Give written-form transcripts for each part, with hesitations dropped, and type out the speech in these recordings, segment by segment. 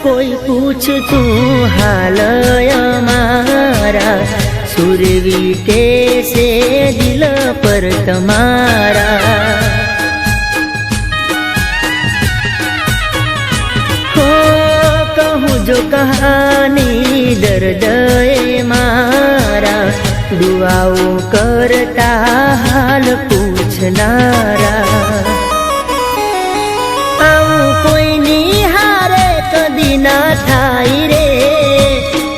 कोई पूछतू हाल हमारा, सुरवीटे से दिल पर तमारा। हो कहूँ जो कहानी दर्द मारा, दुआओं करता हाल पूछनारा। आऊँ कोई निहारे कदी ना थाई रे,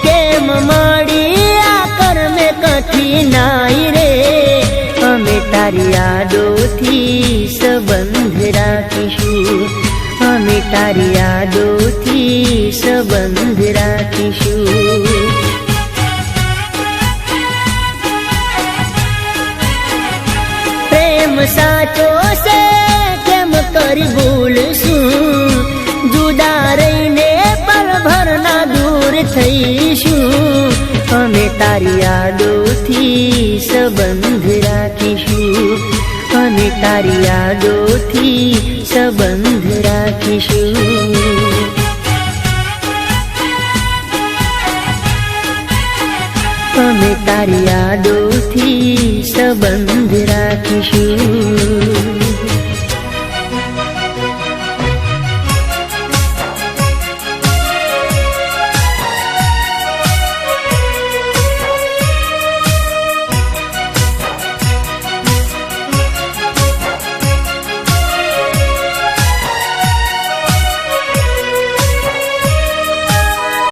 केम मળી આ કર્મે કઠિનાઈ રે। અમે તારી યાદોથી સંબંધ રાખીશું, અમે તારી યાદોથી સંબંધ રાખીશું। प्रेम साचो से केम करी भूलशुं, जुदा रहीने पल भरना दूर थईशुं। अमे तारी यादोथी संबंध राखीशुं, अमे तारी यादोथी संबंध राखीशुं। अमे तारी यादोथी संबंध राखीशुं।